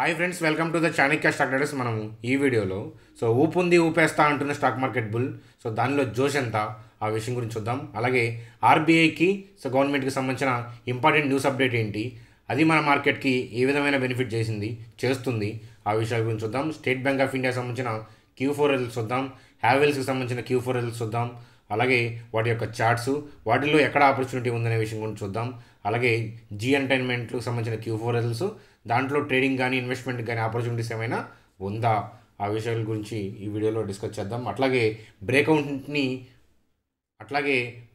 Hi friends, welcome to the Chanakya stock traders. మనం ఈ వీడియోలో ఊపుంది ఊపేస్తా అంటున్న స్టాక్ మార్కెట్ బుల్. దానిలో జోష్ ఎంత ఆ విషయం గురించి చూద్దాం. అలాగే ఆర్బీఐకి గవర్నమెంట్కి సంబంధించిన ఇంపార్టెంట్ న్యూస్ అప్డేట్ ఏంటి, అది మన మార్కెట్కి ఏ విధమైన బెనిఫిట్ చేస్తుంది ఆ విషయాల గురించి చూద్దాం. స్టేట్ బ్యాంక్ ఆఫ్ ఇండియా సంబంధించిన Q4 రిజల్ట్స్ చూద్దాం. హ్యావెల్స్కి సంబంధించిన Q4 రిజల్ట్స్ చూద్దాం. అలాగే వాటి యొక్క చార్ట్స్, వాటిల్లో ఎక్కడ ఆపర్చునిటీ ఉందనే విషయం గురించి చూద్దాం. అలాగే జీ ఎంటర్టైన్మెంట్కి సంబంధించిన Q4 రిజల్ట్స్, దాంట్లో ట్రేడింగ్ కానీ ఇన్వెస్ట్మెంట్ కానీ ఆపర్చునిటీస్ ఏమైనా ఉందా ఆ విషయాల గురించి ఈ వీడియోలో డిస్కస్ చేద్దాం. అట్లాగే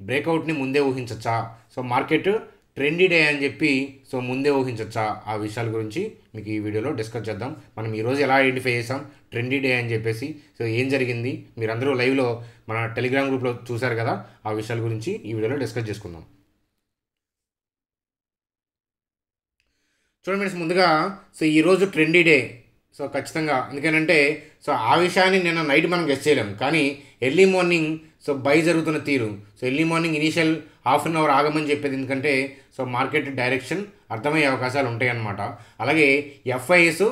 బ్రేక్అవుట్ని ముందే ఊహించచ్చా, మార్కెట్ ట్రెండీ డే అని చెప్పి ముందే ఊహించచ్చా ఆ విషయాల గురించి మీకు ఈ వీడియోలో డిస్కస్ చేద్దాం. మనం ఈరోజు ఎలా ఐడెంటిఫై చేసాం ట్రెండీ డే అని చెప్పేసి, ఏం జరిగింది మీరందరూ లైవ్లో మన టెలిగ్రామ్ గ్రూప్లో చూశారు కదా, ఆ విషయాల గురించి ఈ వీడియోలో డిస్కస్ చేసుకుందాం. చూడండి ఫ్రెండ్స్, ముందుగా ఈరోజు ట్రెండీ డే ఖచ్చితంగా. ఎందుకంటే ఆ విషయాన్ని నిన్న నైట్ మనం గెస్ చేయలేం, కానీ ఎర్లీ మార్నింగ్ బై జరుగుతున్న తీరు, early morning initial half an hour ఆగమని చెప్పేది. ఎందుకంటే మార్కెట్ డైరెక్షన్ అర్థమయ్యే అవకాశాలు ఉంటాయి అన్నమాట. అలాగే ఎఫ్ఐఎస్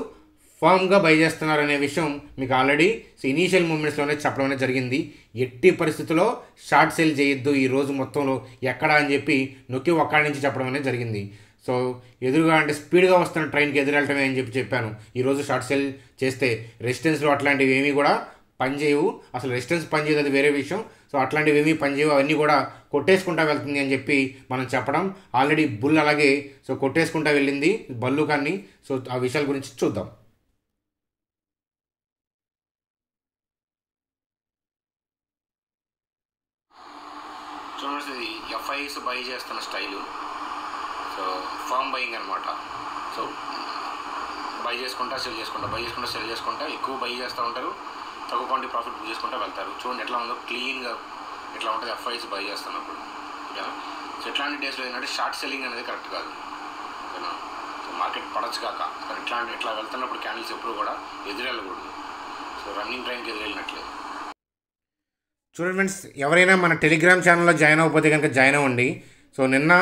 ఫామ్గా బై చేస్తున్నారనే విషయం మీకు ఆల్రెడీ ఇనీషియల్ మూమెంట్స్లోనే చెప్పడం అనేది జరిగింది. ఎట్టి పరిస్థితుల్లో షార్ట్ సేల్ చేయొద్దు ఈ రోజు మొత్తంలో ఎక్కడ అని చెప్పి నొక్కి ఒక్కడి నుంచి చెప్పడం అనేది జరిగింది. ఎదురుగా అంటే స్పీడ్గా వస్తున్న ట్రైన్కి ఎదురెళ్ళటమే అని చెప్పాను. ఈరోజు షార్ట్ సేల్ చేస్తే రెసిస్టెన్స్లో అట్లాంటివి ఏమీ కూడా పనిచేయవు. అసలు రెసిస్టెన్స్ పనిచేయదు, అది వేరే విషయం. అట్లాంటివి ఏమీ పనిచేయవు, అవన్నీ కూడా కొట్టేసుకుంటా వెళ్తుంది అని చెప్పి మనం చెప్పడం. ఆల్రెడీ బుల్ అలాగే కొట్టేసుకుంటా వెళ్ళింది బల్లు కానీ. ఆ విషయాల గురించి చూద్దాం. చూడండి, ఎఫ్ఐఎస్ బై చేస్తున్న స్టైలు ఫామ్ బయింగ్ అనమాట. బై చేసుకుంటా సెల్ చేసుకుంటా ఎక్కువ బై చేస్తూ ఉంటారు, తక్కువ క్వాంటిటీ ప్రాఫిట్ బుక్ చేసుకుంటూ వెళ్తారు. చూడండి ఎట్లా ఉందో, క్లీన్గా ఎట్లా ఉంటుంది ఎఫ్ఐఎస్ బై చేస్తున్నప్పుడు. ఓకేనా? ఇట్లాంటి డేస్లో ఏంటంటే షార్ట్ సెల్లింగ్ అనేది కరెక్ట్ కాదు. ఓకేనా? మార్కెట్ పడచ్చు కాక, కానీ ఇట్లా వెళ్తున్నప్పుడు క్యాండిల్స్ ఎప్పుడు కూడా ఎదురెళ్ళకూడదు. రన్నింగ్ ట్రైన్కి ఎదురెళ్ళినట్లే. చూడండి ఫ్రెండ్స్, ఎవరైనా మన టెలిగ్రామ్ ఛానల్లో జాయిన్ అవ్వకపోతే కనుక జాయిన్ అవ్వండి. నిన్న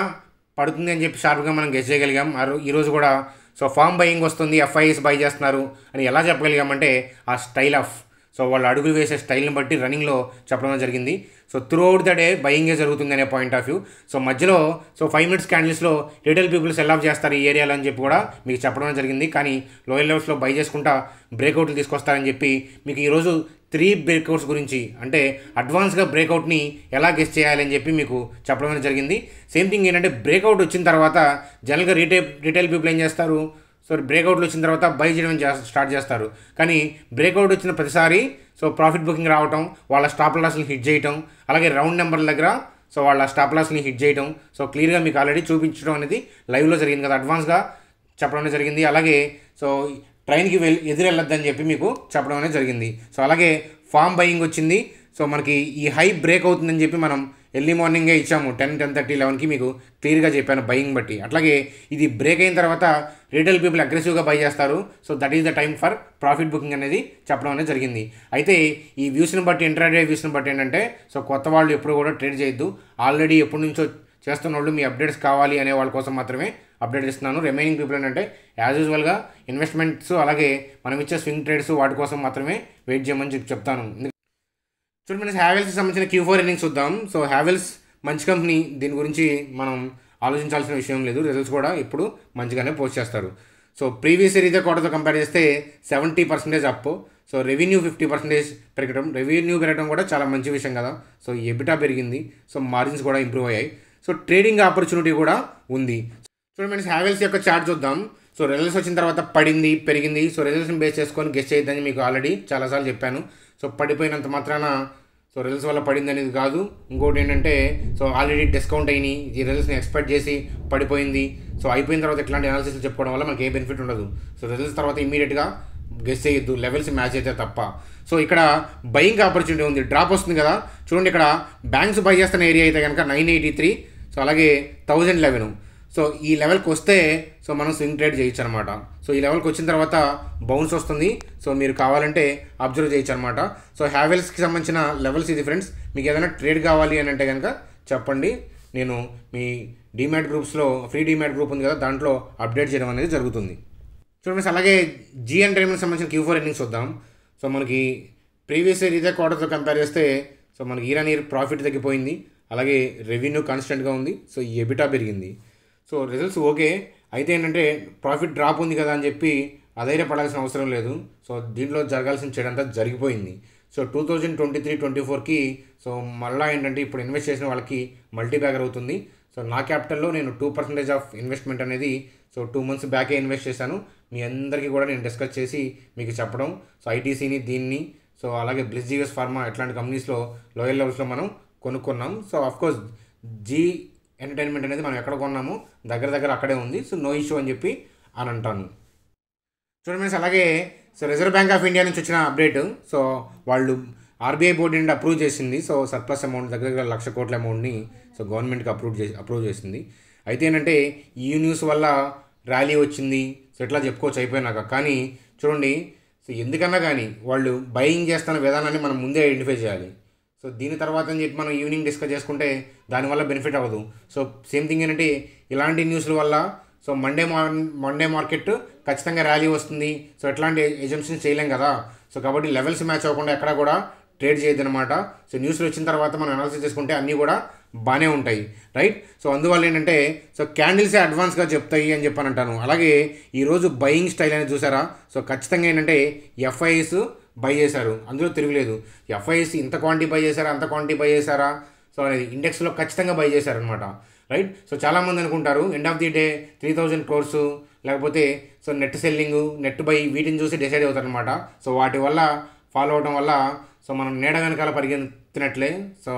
పడుతుంది అని చెప్పి షార్ప్గా మనం గెస్ చేయగలిగాం. ఈరోజు కూడా ఫామ్ బయింగ్ వస్తుంది, ఎఫ్ఐఎస్ బై చేస్తున్నారు అని ఎలా చెప్పగలిగామంటే ఆ స్టైల్ ఆఫ్ వాళ్ళు అడుగులు వేసే స్టైల్ని బట్టి రన్నింగ్లో చెప్పడం జరిగింది. త్రూ అవుట్ ద డే బయింగే జరుగుతుంది అనే పాయింట్ ఆఫ్ వ్యూ. మధ్యలో 5 minutes క్యాండిల్స్లో రిటైల్ పీపుల్ సెల్ ఆఫ్ చేస్తారు ఈ ఏరియాలో అని చెప్పి కూడా మీకు చెప్పడం జరిగింది. కానీ లోయర్ లెవెల్స్లో బై చేసుకుంటా బ్రేక్అవుట్లు తీసుకొస్తారని చెప్పి మీకు ఈరోజు 3 బ్రేక్అవుట్స్ గురించి, అంటే అడ్వాన్స్గా బ్రేక్అవుట్ని ఎలా గెస్ చేయాలని చెప్పి మీకు చెప్పడం జరిగింది. సేమ్ థింగ్ ఏంటంటే బ్రేక్అవుట్ వచ్చిన తర్వాత జనరల్గా రిటైల్ పీపుల్ ఏం చేస్తారు, బ్రేక్అవుట్లు వచ్చిన తర్వాత బై చేయడం స్టార్ట్ చేస్తారు. కానీ బ్రేక్అవుట్ వచ్చిన ప్రతిసారి ప్రాఫిట్ బుకింగ్ రావటం, వాళ్ళ స్టాప్ లాస్ని హిట్ చేయటం, అలాగే రౌండ్ నెంబర్ల దగ్గర వాళ్ళ స్టాప్ లాస్ని హిట్ చేయటం క్లియర్గా మీకు ఆల్రెడీ చూపించడం అనేది లైవ్లో జరిగింది కదా, అడ్వాన్స్గా చెప్పడం జరిగింది. అలాగే ట్రైన్కి ఎదురెళ్ళొద్దని చెప్పి మీకు చెప్పడం అనేది జరిగింది. అలాగే ఫామ్ బయింగ్ వచ్చింది. మనకి ఈ హై బ్రేక్ అవుతుందని చెప్పి మనం ఎర్లీ మార్నింగే ఇచ్చాము, 10, 10:30, 11కి మీకు క్లియర్గా చెప్పాను బయింగ్ బట్టి. అట్లాగే ఇది బ్రేక్ అయిన తర్వాత రీటైల్ పీపుల్ అగ్రెసివ్గా బై చేస్తారు. That is the time for profit booking అనేది చెప్పడం అనేది జరిగింది. అయితే ఈ వ్యూస్ని బట్టి, ఇంట్రాడే వ్యూస్ని బట్టి ఏంటంటే కొత్త వాళ్ళు ఎప్పుడు కూడా ట్రేడ్ చేయొద్దు. ఆల్రెడీ ఎప్పటి నుంచో చేస్తున్న వాళ్ళు మీ అప్డేట్స్ కావాలి అనే వాళ్ళ కోసం మాత్రమే అప్డేట్ ఇస్తున్నాను. రిమైనింగ్ పీపుల్ ఏంటంటే యాజ్ యూజువల్గా ఇన్వెస్ట్మెంట్స్, అలాగే మనం ఇచ్చే స్వింగ్ ట్రేడ్స్ వాటి కోసం మాత్రమే వెయిట్ చేయమని చెప్తాను. చూడండి, హ్యావెల్స్కి సంబంధించిన Q4 ఎర్నింగ్స్ చూద్దాం. హ్యావెల్స్ మంచి కంపెనీ, దీని గురించి మనం ఆలోచించాల్సిన విషయం లేదు. రిజల్ట్స్ కూడా ఇప్పుడు మంచిగానే పోస్ట్ చేస్తారు. ప్రీవియస్ ఇయర్ ఇదే క్వార్టర్తో కంపేర్ చేస్తే 70% అప్. రెవెన్యూ 50% పెరగడం. రెవెన్యూ పెరగడం కూడా చాలా మంచి విషయం కదా. ఎబిటా పెరిగింది. మార్జిన్స్ కూడా ఇంప్రూవ్ అయ్యాయి. ట్రేడింగ్ ఆపర్చునిటీ కూడా ఉంది. చూడండి, హ్యావెల్స్ యొక్క చార్ట్ చూద్దాం. రిజల్ట్స్ వచ్చిన తర్వాత పడింది, పెరిగింది. రిజల్ట్స్ని బేస్ చేసుకొని గెస్ చేయొద్దని మీకు ఆల్రెడీ చాలాసార్లు చెప్పాను. పడిపోయినంత మాత్రాన రిజల్ట్స్ వల్ల పడింది అనేది కాదు. ఇంకోటి ఏంటంటే ఆల్రెడీ డిస్కౌంట్ అయినాయి, ఈ రిజల్ట్స్ని ఎక్స్పెక్ట్ చేసి పడిపోయింది. అయిపోయిన తర్వాత ఇట్లాంటి అనాలిసిస్ చెప్పుకోవడం వల్ల మనకి ఏ బెనిఫిట్ ఉండదు. రిజల్ట్స్ తర్వాత ఇమీడియట్గా గెస్ చేయొద్దు, లెవెల్స్ మ్యాచ్ అయితే తప్ప. ఇక్కడ బయింగ్ ఆపర్చునిటీ ఉంది, డ్రాప్ వస్తుంది కదా. చూడండి, ఇక్కడ బ్యాంక్స్ బై చేస్తున్న ఏరియా అయితే కనుక 983, అలాగే 1011. ఈ లెవెల్కి వస్తే మనం స్వింగ్ ట్రేడ్ చేయొచ్చు అనమాట. ఈ లెవెల్కి వచ్చిన తర్వాత బౌన్స్ వస్తుంది. మీరు కావాలంటే అబ్జర్వ్ చేయొచ్చు అనమాట. హ్యావెల్స్కి సంబంధించిన లెవెల్స్ ఇది ఫ్రెండ్స్. మీకు ఏదైనా ట్రేడ్ కావాలి అని అంటే కనుక చెప్పండి, నేను మీ డీమ్యాట్ గ్రూప్స్లో ఫ్రీ డీమ్యాట్ గ్రూప్ ఉంది కదా, దాంట్లో అప్డేట్ చేయడం అనేది జరుగుతుంది. చూడండి అలాగే జీ ఎంటర్టైన్మెంట్ సంబంధించిన Q4 ఎర్నింగ్స్ చూద్దాం. సో మనకి ప్రీవియస్ ఇయర్ ఇదే క్వార్టర్తో కంపేర్ చేస్తే సో మనకి ఇయర్ ఆన్ ఇయర్ ప్రాఫిట్ తగ్గిపోయింది, అలాగే రెవెన్యూ కాన్స్టెంట్గా ఉంది, సో ఎబిటా పెరిగింది. సో రిజల్ట్స్ ఓకే, అయితే ఏంటంటే ప్రాఫిట్ డ్రాప్ ఉంది కదా అని చెప్పి అధైర్యపడాల్సిన అవసరం లేదు. సో దీంట్లో జరగాల్సిన చెడంతా జరిగిపోయింది. సో 2023-24కి సో మళ్ళీ ఏంటంటే ఇప్పుడు ఇన్వెస్ట్ చేసిన వాళ్ళకి మల్టీ బ్యాగర్ అవుతుంది. సో నా క్యాపిటల్లో నేను 2% ఆఫ్ ఇన్వెస్ట్మెంట్ అనేది సో 2 months బ్యాకే ఇన్వెస్ట్ చేశాను. మీ అందరికీ కూడా నేను డిస్కస్ చేసి మీకు చెప్పడం. సో ఐటీసీని దీన్ని సో అలాగే బ్లిస్ జీవిఎస్ ఫార్మా ఇట్లాంటి కంపెనీస్లో లోయర్ లెవెల్స్లో మనం కొనుక్కున్నాం. సో అఫ్కోర్స్ జీ ఎంటర్టైన్మెంట్ అనేది మనం ఎక్కడ కొన్నామో దగ్గర అక్కడే ఉంది. సో నో ఇష్యూ అని చెప్పి అని అంటాను. చూడండి అలాగే so reserve bank of India నుంచి వచ్చిన అప్డేట్. సో వాళ్ళు ఆర్బీఐ బోర్డు నుండి అప్రూవ్ చేసింది. సో సర్ప్లస్ అమౌంట్ దగ్గర 1,00,000 కోట్ల అమౌంట్ని సో గవర్నమెంట్కి అప్రూవ్ చేసింది. అయితే ఏంటంటే ఈ న్యూస్ వల్ల ర్యాలీ వచ్చింది, సో ఇట్లా చెప్పుకోవచ్చు అయిపోయినాక. కానీ చూడండి సో ఎందుకన్నా కానీ వాళ్ళు బయింగ్ చేస్తున్న విధానాన్ని మనం ముందే ఐడెంటిఫై చేయాలి. సో దీని తర్వాత అని చెప్పి మనం ఈవినింగ్ డిస్కస్ చేసుకుంటే దానివల్ల బెనిఫిట్ అవ్వదు. సో సేమ్ థింగ్ ఏంటంటే ఇలాంటి న్యూస్ల వల్ల సో మండే మార్కెట్ ఖచ్చితంగా ర్యాలీ వస్తుంది. సో ఎట్లాంటి ఎజంప్షన్స్ చేయలేం కదా. సో కాబట్టి లెవెల్స్ మ్యాచ్ అవ్వకుండా ఎక్కడ కూడా ట్రేడ్ చేయొద్దు అనమాట. సో న్యూస్లు వచ్చిన తర్వాత మనం అనాలిసిస్ చేసుకుంటే అన్నీ కూడా బాగానే ఉంటాయి, రైట్. సో అందువల్ల ఏంటంటే సో క్యాండిల్సే అడ్వాన్స్గా చెప్తాయి అని చెప్పని అంటాను. అలాగే ఈరోజు బయింగ్ స్టైల్ అనేది చూసారా. సో ఖచ్చితంగా ఏంటంటే ఎఫ్ఐఎస్ బై చేశారు, అందులో తిరుగులేదు. ఎఫ్ఐఎస్ ఇంత క్వాంటిటీ బై చేశారా, అంత క్వాంటిటీ బై చేశారా, సో అనేది ఇండెక్స్లో ఖచ్చితంగా బై చేశారనమాట, రైట్. సో చాలామంది అనుకుంటారు end of the day 3,000 crores లేకపోతే so net selling, net by వీటిని చూసి డిసైడ్ అవుతారనమాట. సో వాటి వల్ల ఫాలో అవడం వల్ల సో మనం నీడ వెనకాల పరిగెత్తినట్లే, సో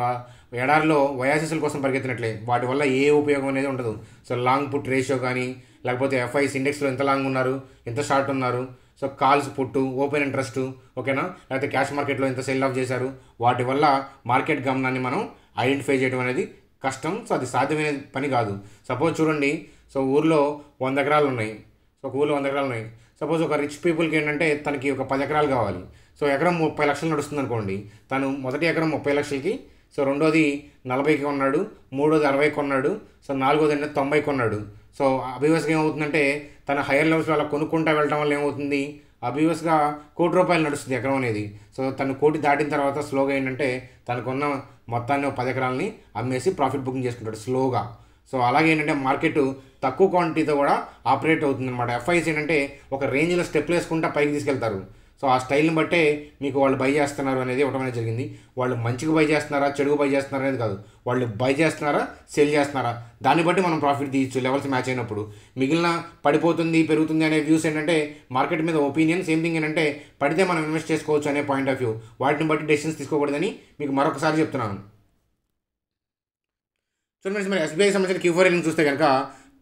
ఎడారిలో వయాసిస్ల కోసం పరిగెత్తినట్లే. వాటి వల్ల ఏ ఉపయోగం అనేది ఉండదు. సో లాంగ్ పుట్ రేషియో కానీ లేకపోతే ఎఫ్ఐఎస్ ఇండెక్స్లో ఎంత లాంగ్ ఉన్నారు, ఎంత షార్ట్ ఉన్నారు, సో కాల్స్ పుట్టు, ఓపెన్ ఇంట్రెస్ట్, ఓకేనా, లేకపోతే క్యాష్ మార్కెట్లో ఎంత సెల్ ఆఫ్ చేశారు, వాటి వల్ల మార్కెట్ గమనాన్ని మనం ఐడెంటిఫై చేయడం అనేది కష్టం. సో అది సాధ్యమైన పని కాదు. సపోజ్ చూడండి, సో ఊర్లో 100 ఎకరాలు ఉన్నాయి. సో ఒక ఊర్లో 100 ఎకరాలు ఉన్నాయి. సపోజ్ ఒక రిచ్ పీపుల్కి ఏంటంటే తనకి ఒక 10 ఎకరాలు కావాలి. సో ఎకరం 30 లక్షలు నడుస్తుంది అనుకోండి. తను మొదటి ఎకరం 30 లక్షలకి, సో రెండోది 40కి కొన్నాడు, మూడోది 60కి కొన్నాడు, సో నాలుగోది 90కి కొన్నాడు. సో అభివస్గా ఏమవుతుందంటే తన హైయర్ లెవెల్స్లో అలా కొనుక్కుంటా వెళ్ళటం వల్ల ఏమవుతుంది, అభివస్గా ₹1,00,00,000 నడుస్తుంది ఎకరం అనేది. సో తను 1,00,00,000 దాటిన తర్వాత స్లోగా ఏంటంటే తనకున్న మొత్తాన్ని 10 ఎకరాలని అమ్మేసి ప్రాఫిట్ బుకింగ్ చేసుకుంటాడు స్లోగా. సో అలాగే ఏంటంటే మార్కెట్ తక్కువ క్వాంటిటీతో కూడా ఆపరేట్ అవుతుంది అనమాట. ఎఫ్ఐఎస్ ఏంటంటే ఒక రేంజ్లో స్టెప్లు వేసుకుంటా పైకి తీసుకెళ్తారు. సో ఆ స్టైల్ని బట్టే మీకు వాళ్ళు బై చేస్తున్నారు అనేది ఇవ్వడం అనేది జరిగింది. వాళ్ళు మంచిగా బై చేస్తున్నారా, చెడుగా బై చేస్తున్నారా అనేది కాదు, వాళ్ళు బై చేస్తున్నారా, సెల్ చేస్తున్నారా, దాన్ని బట్టి మనం ప్రాఫిట్ తీయచ్చు లెవెల్స్ మ్యాచ్ అయినప్పుడు. మిగిలిన పడిపోతుంది పెరుగుతుంది అనే వ్యూస్ ఏంటంటే మార్కెట్ మీద ఒపీనియన్. సేమ్ థింగ్ ఏంటంటే పడితే మనం ఇన్వెస్ట్ చేసుకోవచ్చు అనే పాయింట్ ఆఫ్ వ్యూ. వాటిని బట్టి డెసిషన్స్ తీసుకోకూడదని మీకు మరొకసారి చెప్తున్నాను. చూడండి మరి ఎస్బీఐ సంబంధించిన Q4 ఎర్నింగ్స్ చూస్తే కనుక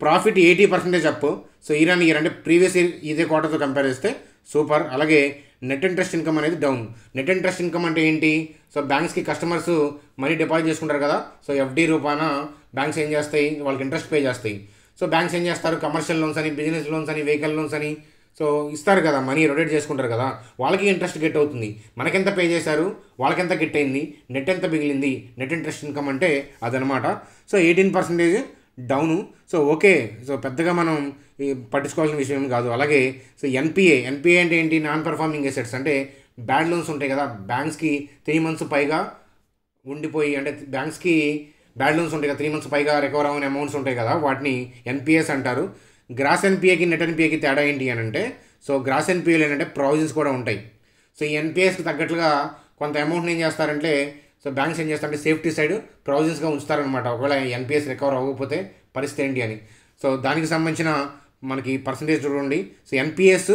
profit 80% up. So year on year అంటే ప్రీవియస్ ఇయర్ ఇదే క్వార్టర్తో కంపేర్ చేస్తే సూపర్. అలాగే నెట్ ఇంట్రెస్ట్ ఇన్కమ్ అనేది డౌన్. నెట్ ఇంట్రెస్ట్ ఇన్కమ్ అంటే ఏంటి, సో బ్యాంక్స్కి కస్టమర్స్ మనీ డిపాజిట్ చేసుకుంటారు కదా. సో ఎఫ్డీ రూపాన బ్యాంక్స్ ఏం చేస్తాయి, వాళ్ళకి ఇంట్రెస్ట్ పే చేస్తాయి. సో బ్యాంక్స్ ఏం చేస్తారు, కమర్షియల్ లోన్స్ అని, బిజినెస్ లోన్స్ అని, వెహికల్ లోన్స్ అని సో ఇస్తారు కదా, మనీ రొటేట్ చేసుకుంటారు కదా, వాళ్ళకి ఇంట్రెస్ట్ గెట్ అవుతుంది. మనకెంత పే చేశారు, వాళ్ళకెంత గెట్ అయింది, నెట్ ఎంత మిగిలింది, నెట్ ఇంట్రెస్ట్ ఇన్కమ్ అంటే అదనమాట. So 18% down. So okay, so పెద్దగా మనం పట్టించుకోవాల్సిన విషయం కాదు. అలాగే సో ఎన్పిఏ అంటే ఏంటి, నాన్ పర్ఫార్మింగ్ అసెట్స్ అంటే బ్యాడ్ లోన్స్ ఉంటాయి కదా, బ్యాంక్స్కి 3 months పైగా ఉండిపోయి, అంటే బ్యాంక్స్కి బ్యాడ్ లోన్స్ ఉంటాయి కదా, 3 months పైగా రికవర్ అవ్వని అమౌంట్స్ ఉంటాయి కదా, వాటిని ఎన్పిఎస్ అంటారు. గ్రాస్ ఎన్పిఏకి నెట్ ఎన్పిఏకి తేడా ఏంటి అని అంటే, సో గ్రాస్ ఎన్పిఏలు ఏంటంటే ప్రావిజన్స్ కూడా ఉంటాయి. సో ఈ ఎన్పిఎస్కి తగ్గట్లుగా కొంత అమౌంట్ని ఏం చేస్తారంటే, సో బ్యాంక్స్ ఏం చేస్తారంటే సేఫ్టీ సైడ్ ప్రావిజన్స్గా ఉంచుతారనమాట. ఒకవేళ ఎన్పిఎస్ రికవర్ అవ్వకపోతే పరిస్థితి ఏంటి అని. సో దానికి సంబంధించిన మనకి పర్సంటేజ్ చూడండి. సో ఎన్పిఎస్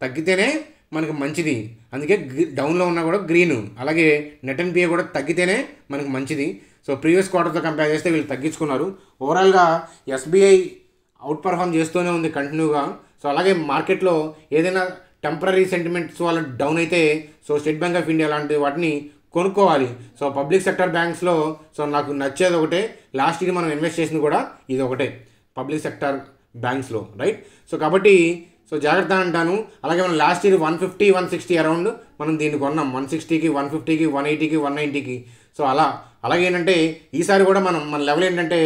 తగ్గితేనే మనకు మంచిది, అందుకే డౌన్లో ఉన్నా కూడా గ్రీన్. అలాగే నెట్ ఎన్పిఏ కూడా తగ్గితేనే మనకు మంచిది. సో ప్రీవియస్ క్వార్టర్తో కంపేర్ చేస్తే వీళ్ళు తగ్గించుకున్నారు. ఓవరాల్గా ఎస్బీఐ అవుట్ పర్ఫామ్ చేస్తూనే ఉంది కంటిన్యూగా. సో అలాగే మార్కెట్లో ఏదైనా టెంపరీ సెంటిమెంట్స్ వల్ల డౌన్ అయితే so state bank of India లాంటి వాటిని కొనుక్కోవాలి. సో పబ్లిక్ సెక్టర్ బ్యాంక్స్లో సో నాకు నచ్చేది ఒకటే, లాస్ట్ ఇయర్ మనం ఇన్వెస్ట్ చేసింది కూడా ఇది ఒకటే, పబ్లిక్ సెక్టర్ బ్యాంక్స్లో, రైట్. సో కాబట్టి సో జాగ్రత్త అంటాను. అలాగే మనం లాస్ట్ ఇయర్ 150, 160 అరౌండ్ మనం దీన్ని కొన్నాం, 160కి, 150కి, 180కి, 190కి. సో అలాగే ఏంటంటే ఈసారి కూడా మన లెవెల్ ఏంటంటే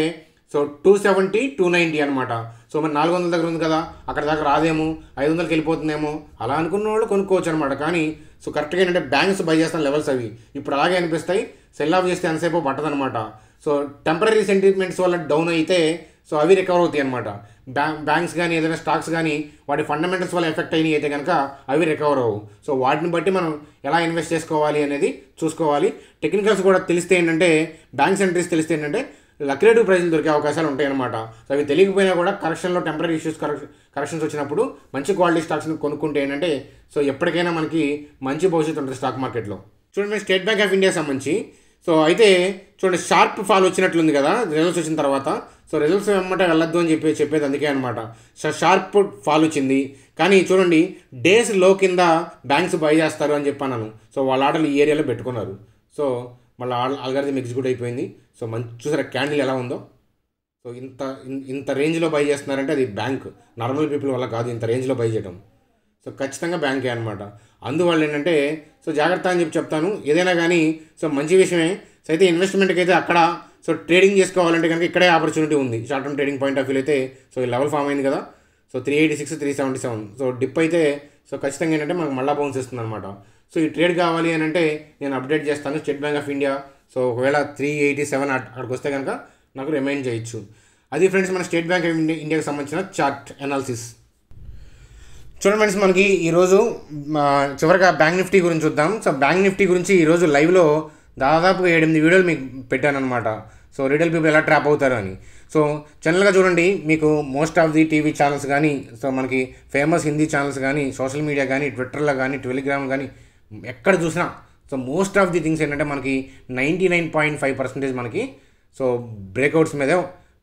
సో 270, 290 అనమాట. సో మరి 400 దగ్గర ఉంది కదా, అక్కడ దాకా రాదేమో, 500కి వెళ్ళిపోతుందేమో అలా అనుకున్న వాళ్ళు కొనుక్కోవచ్చు అనమాట. కానీ సో కరెక్ట్గా ఏంటంటే బ్యాంక్స్ బై చేస్తున్న లెవెల్స్ అవి ఇప్పుడు అలాగే అనిపిస్తాయి. సెల్ ఆఫ్ చేస్తే ఎంతసేపు పట్టదనమాట. సో టెంపరీ సెంటిమెంట్స్ వల్ల డౌన్ అయితే సో అవి రికవర్ అవుతాయి అనమాట. బ్యాంక్స్ కానీ ఏదైనా స్టాక్స్ కానీ వాటి ఫండమెంటల్స్ వల్ల ఎఫెక్ట్ అయినాయి అయితే కనుక అవి రికవర్ అవ్వవు. సో వాటిని బట్టి మనం ఎలా ఇన్వెస్ట్ చేసుకోవాలి అనేది చూసుకోవాలి. టెక్నికల్స్ కూడా తెలిస్తే ఏంటంటే, బ్యాంక్స్ ఎంట్రీస్ తెలిస్తే ఏంటంటే లక్రేటివ్ ప్రైజులు దొరికే అవకాశాలు ఉంటాయన్నమాట. సో అవి తెలియకపోయినా కూడా కరెక్షన్లో టెంపరీ ఇష్యూస్ కరెక్షన్స్ వచ్చినప్పుడు మంచి క్వాలిటీ స్టాక్స్ని కొనుక్కుంటే ఏంటంటే సో ఎప్పటికైనా మనకి మంచి భవిష్యత్తు ఉంటుంది స్టాక్ మార్కెట్లో. చూడండి, స్టేట్ బ్యాంక్ ఆఫ్ ఇండియా సంబంధించి సో అయితే చూడండి షార్ప్ ఫాల్ వచ్చినట్లుంది కదా రిజల్ట్స్ వచ్చిన తర్వాత. సో రిజల్ట్స్ వెంబట వెళ్ళొద్దు అని చెప్పేది అందుకే అనమాట. షార్ప్ ఫాల్ వచ్చింది. కానీ చూడండి డేస్ లో కింద బ్యాంక్స్ బై చేస్తారు అని చెప్పాను. సో వాళ్ళ ఆర్డర్లు ఈ ఏరియాలో పెట్టుకున్నారు. సో మళ్ళీ ఆల్గరిథం ఎగ్జిక్యూట్ అయిపోయింది. సో మంచి చూసారా క్యాండిల్ ఎలా ఉందో. సో ఇంత రేంజ్లో బై చేస్తున్నారంటే అది బ్యాంక్, నార్మల్ పీపుల్ వల్ల కాదు ఇంత రేంజ్లో బై చేయడం. సో ఖచ్చితంగా బ్యాంకే అనమాట. అందువల్ల ఏంటంటే సో జాగ్రత్త అని చెప్తాను. ఏదైనా కానీ సో మంచి విషయమే. సో అయితే ఇన్వెస్ట్మెంట్కి అయితే అక్కడ సో ట్రేడింగ్ చేసుకోవాలంటే కనుక ఇక్కడే ఆపర్చునిటీ ఉంది. Short term trading point of view అయితే సో ఈ లెవెల్ ఫామ్ అయింది కదా. సో 386, 377. సో డిప్ అయితే సో ఖచ్చితంగా ఏంటంటే మనకు మళ్ళా బౌన్స్ ఇస్తుంది అనమాట. సో ఈ ట్రేడ్ కావాలి అని అంటే నేను అప్డేట్ చేస్తాను. State bank of India so ఒకవేళ 387 అక్కడికి వస్తే కనుక నాకు రిమైండ్ చేయొచ్చు. అది ఫ్రెండ్స్ మన స్టేట్ బ్యాంక్ ఆఫ్ ఇండియాకి సంబంధించిన చార్ట్ అనాలిసిస్. చూడండి ఫ్రెండ్స్, మనకి ఈరోజు చివరిగా బ్యాంక్ నిఫ్టీ గురించి చూద్దాం. సో బ్యాంక్ నిఫ్టీ గురించి ఈరోజు లైవ్లో దాదాపుగా 7-8 వీడియోలు మీకు పెట్టాను అనమాట. సో రీటైల్ పీపుల్ ఎలా ట్రాప్ అవుతారు అని. సో జనరల్గా చూడండి, మీకు most of the TV channels కానీ, సో మనకి ఫేమస్ హిందీ ఛానల్స్ కానీ, సోషల్ మీడియా కానీ, ట్విట్టర్లో కానీ, టెలిగ్రామ్ కానీ ఎక్కడ చూసినా so most of the things ఏంటంటే మనకి 99.5% మనకి సో బ్రేక్అవుట్స్ మీదే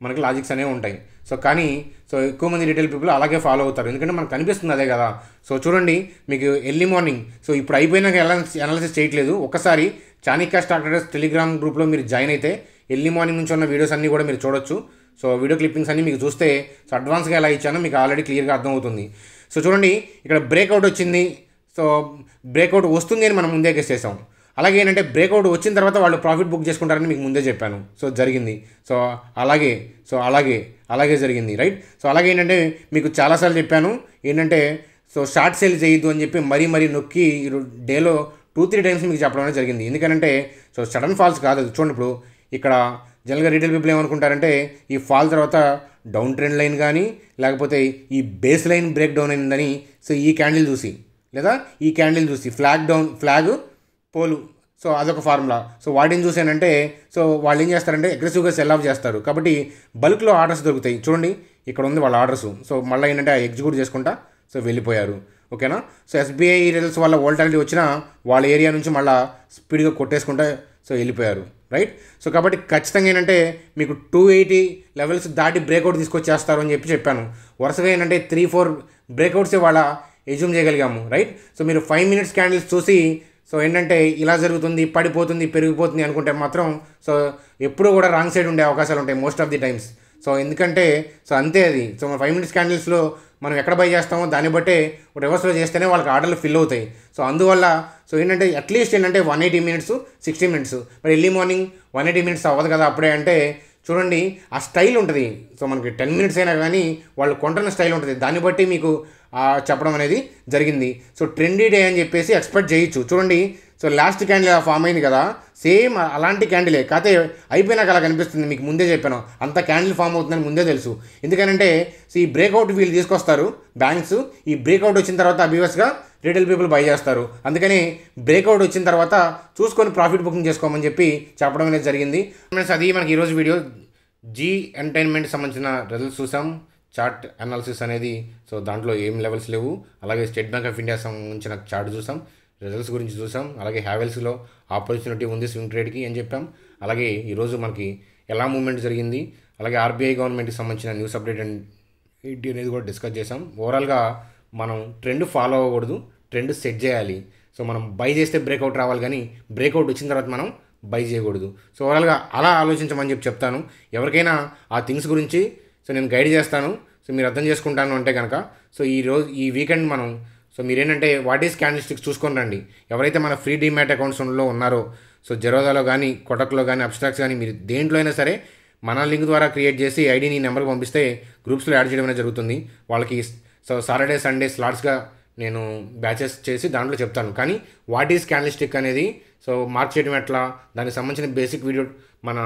మనకి లాజిక్స్ అనేవి ఉంటాయి. సో కానీ సో ఎక్కువ మంది రీటైల్ పీపుల్ అలాగే ఫాలో అవుతారు, ఎందుకంటే మనకు కనిపిస్తుంది అదే కదా. సో చూడండి, మీకు ఎర్లీ మార్నింగ్ సో ఇప్పుడు అయిపోయినాక అనాలిసిస్ చేయట్లేదు. ఒకసారి చాణక్య స్టాక్ ట్రేడర్స్ టెలిగ్రామ్ గ్రూప్లో మీరు జాయిన్ అయితే ఎర్లీ మార్నింగ్ నుంచి ఉన్న వీడియోస్ అన్నీ కూడా మీరు చూడొచ్చు. సో వీడియో క్లిప్పింగ్స్ అన్నీ మీకు చూస్తే సో అడ్వాన్స్గా ఎలా ఇచ్చానో మీకు ఆల్రెడీ క్లియర్గా అర్థమవుతుంది. సో చూడండి, ఇక్కడ బ్రేక్అవుట్ వచ్చింది. సో బ్రేక్అవుట్ వస్తుంది అని మనం ముందే గెస్ చేసాం. అలాగే ఏంటంటే బ్రేక్అవుట్ వచ్చిన తర్వాత వాళ్ళు ప్రాఫిట్ బుక్ చేసుకుంటారని మీకు ముందే చెప్పాను. సో జరిగింది. సో అలాగే జరిగింది, రైట్. సో అలాగే ఏంటంటే మీకు చాలాసార్లు చెప్పాను ఏంటంటే సో షార్ట్ సేల్ చేయొద్దు అని చెప్పి మరీ నొక్కి డేలో 2-3 టైమ్స్ మీకు చెప్పడం అనేది జరిగింది. ఎందుకంటే సో సడన్ ఫాల్స్ కాదు. చూడండి, ఇప్పుడు ఇక్కడ జనరల్గా రీటైల్ పీపుల్ ఏమనుకుంటారంటే ఈ ఫాల్ తర్వాత డౌన్ ట్రెండ్ లైన్ కానీ లేకపోతే ఈ బేస్ లైన్ బ్రేక్ డౌన్ అయిందని సో ఈ క్యాండిల్ చూసి లేదా ఈ క్యాండిల్ చూసి ఫ్లాగ్ పోలు సో అదొక ఫార్ములా. సో వాటిని చూసానంటే సో వాళ్ళు ఏం చేస్తారంటే అగ్రెసివ్గా సెల్ ఆఫ్ చేస్తారు. కాబట్టి బల్క్లో ఆర్డర్స్ దొరుకుతాయి. చూడండి, ఇక్కడ ఉంది వాళ్ళ ఆర్డర్స్. సో మళ్ళీ ఏంటంటే ఎగ్జిక్యూట్ చేసుకుంటా సో వెళ్ళిపోయారు. ఓకేనా. సో ఎస్బీఐ రిజల్ట్స్ వల్ల వోల్టాలిటీ వచ్చినా వాళ్ళ ఏరియా నుంచి మళ్ళీ స్పీడ్గా కొట్టేసుకుంటా సో వెళ్ళిపోయారు, రైట్. సో కాబట్టి ఖచ్చితంగా ఏంటంటే మీకు 280 లెవెల్స్ దాటి బ్రేక్అవుట్ తీసుకొచ్చేస్తారు అని చెప్పాను. వరుసగా ఏంటంటే 3-4 బ్రేక్అవుట్సే వాళ్ళ ఎజ్యూమ్ చేయగలిగాము, రైట్. సో మీరు 5 మినిట్స్ క్యాండిల్స్ చూసి సో ఏంటంటే ఇలా జరుగుతుంది, పడిపోతుంది, పెరిగిపోతుంది అనుకుంటే మాత్రం సో ఎప్పుడూ కూడా రాంగ్ సైడ్ ఉండే అవకాశాలు ఉంటాయి most of the times. So ఎందుకంటే సో అంతే అది. సో 5 మినిట్స్ క్యాండిల్స్లో మనం ఎక్కడ బై చేస్తామో దాన్ని బట్టే రివర్స్లో చేస్తేనే వాళ్ళకి ఆర్డర్లు ఫిల్ అవుతాయి. సో అందువల్ల సో ఏంటంటే అట్లీస్ట్ ఏంటంటే 180 మినిట్స్ 60 మినిట్స్ మరి ఎర్లీ మార్నింగ్ 180 మినిట్స్ అవ్వదు కదా అప్పుడే. అంటే చూడండి, ఆ స్టైల్ ఉంటుంది. సో మనకి 10 మినిట్స్ అయినా కానీ వాళ్ళు కొంటున్న స్టైల్ ఉంటుంది. దాన్ని బట్టి మీకు చెప్పడం అనేది జరిగింది. సో ట్రెండీ డే అని చెప్పేసి ఎక్స్పెక్ట్ చేయొచ్చు. చూడండి, సో లాస్ట్ క్యాండిల్ ఫామ్ అయింది కదా, సేమ్ అలాంటి క్యాండిలే కాకపోతే అయిపోయినాక అలా కనిపిస్తుంది. మీకు ముందే చెప్పాను అంత క్యాండిల్ ఫామ్ అవుతుందని ముందే తెలుసు. ఎందుకంటే సో ఈ బ్రేక్అవుట్ వీళ్ళు తీసుకొస్తారు బ్యాంక్స్. ఈ బ్రేక్అవుట్ వచ్చిన తర్వాత అబ్వియస్గా రీటైల్ పీపుల్ బై చేస్తారు. అందుకని బ్రేక్అవుట్ వచ్చిన తర్వాత చూసుకొని ప్రాఫిట్ బుకింగ్ చేసుకోమని చెప్పి చెప్పడం అనేది జరిగింది. అది మనకి ఈరోజు వీడియో జీ ఎంటర్టైన్మెంట్కి సంబంధించిన రిజల్ట్స్ చూసాం. చార్ట్ అనాలిసిస్ అనేది సో దాంట్లో ఏం లెవెల్స్ లేవు. అలాగే స్టేట్ బ్యాంక్ ఆఫ్ ఇండియా సంబంధించిన చార్ట్ చూసాం, రిజల్ట్స్ గురించి చూసాం. అలాగే హ్యావెల్స్లో ఆపర్చునిటీ ఉంది స్వింగ్ ట్రేడ్కి అని చెప్పాం. అలాగే ఈరోజు మనకి ఎలా మూవ్మెంట్ జరిగింది, అలాగే ఆర్బీఐ గవర్నమెంట్కి సంబంధించిన న్యూస్ అప్డేట్ ఏంటి అనేది కూడా డిస్కస్ చేసాం. ఓవరాల్గా మనం ట్రెండ్ ఫాలో అవ్వకూడదు, ట్రెండ్ సెట్ చేయాలి. సో మనం బై చేస్తే బ్రేక్అవుట్ రావాలి, కానీ బ్రేక్అవుట్ వచ్చిన తర్వాత మనం బై చేయకూడదు. సో ఓవరాల్గా అలా ఆలోచించమని చెప్తాను. ఎవరికైనా ఆ థింగ్స్ గురించి సో నేను గైడ్ చేస్తాను. సో మీరు అర్థం చేసుకుంటాను అంటే కనుక సో ఈ వీకెండ్ మనం సో మీరేంటంటే వాట్ ఈస్ క్యాండిల్ స్టిక్స్ చూసుకొని రండి. ఎవరైతే మన ఫ్రీ డీమ్యాట్ అకౌంట్స్లో ఉన్నారో సో జెరోదాలో కానీ కొటక్లో కానీ అబ్స్ట్రాక్ట్స్ కానీ మీరు దేంట్లో అయినా సరే మన లింక్ ద్వారా క్రియేట్ చేసి ఐడి నీ నెంబర్కి పంపిస్తే గ్రూప్స్లో యాడ్ చేయడం అనేది జరుగుతుంది. వాళ్ళకి సో సాటర్డే సండే స్లాట్స్గా నేను బ్యాచెస్ చేసి దాంట్లో చెప్తాను. కానీ వాట్ ఈజ్ క్యాండిల్స్టిక్ అనేది సో మార్క్ చేయడం ఎట్లా, దానికి సంబంధించిన బేసిక్ వీడియో మన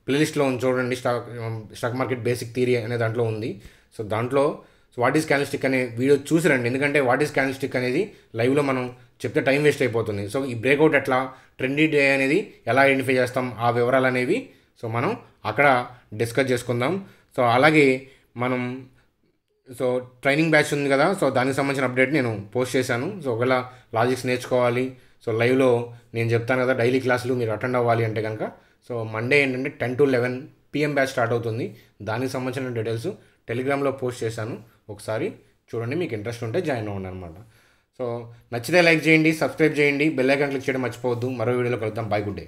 ప్లేలిస్ట్లో చూడండి. స్టాక్ మార్కెట్ బేసిక్ థియరీ అనే దాంట్లో ఉంది. సో దాంట్లో వాట్ ఈజ్ క్యాండిల్స్టిక్ అనే వీడియో చూసి రండి. ఎందుకంటే వాట్ ఈజ్ క్యాండిల్స్టిక్ అనేది లైవ్లో మనం చెప్తే టైం వేస్ట్ అయిపోతుంది. సో ఈ బ్రేక్అవుట్ ఎట్లా, ట్రెండీ డే అనేది ఎలా ఐడెంటిఫై చేస్తాం, ఆ వివరాలు అనేవి సో మనం అక్కడ డిస్కస్ చేసుకుందాం. సో అలాగే మనం సో ట్రైనింగ్ బ్యాచ్ ఉంది కదా, సో దానికి సంబంధించిన అప్డేట్ నేను పోస్ట్ చేశాను. సో ఒకవేళ లాజిక్స్ నేర్చుకోవాలి, సో లైవ్లో నేను చెప్తాను కదా డైలీ క్లాసులు మీరు అటెండ్ అవ్వాలి అంటే కనుక సో మండే ఏంటంటే 10 to 11 PM బ్యాచ్ స్టార్ట్ అవుతుంది. దానికి సంబంధించిన డీటెయిల్స్ టెలిగ్రామ్లో పోస్ట్ చేశాను. ఒకసారి చూడండి, మీకు ఇంట్రెస్ట్ ఉంటే జాయిన్ అవ్వండి అనమాట. సో నచ్చితే లైక్ చేయండి, సబ్స్క్రైబ్ చేయండి, బెల్ ఐకాన్ క్లిక్ చేయడం మర్చిపోవద్దు. మరో వీడియోలో కలుద్దాం. By, good day.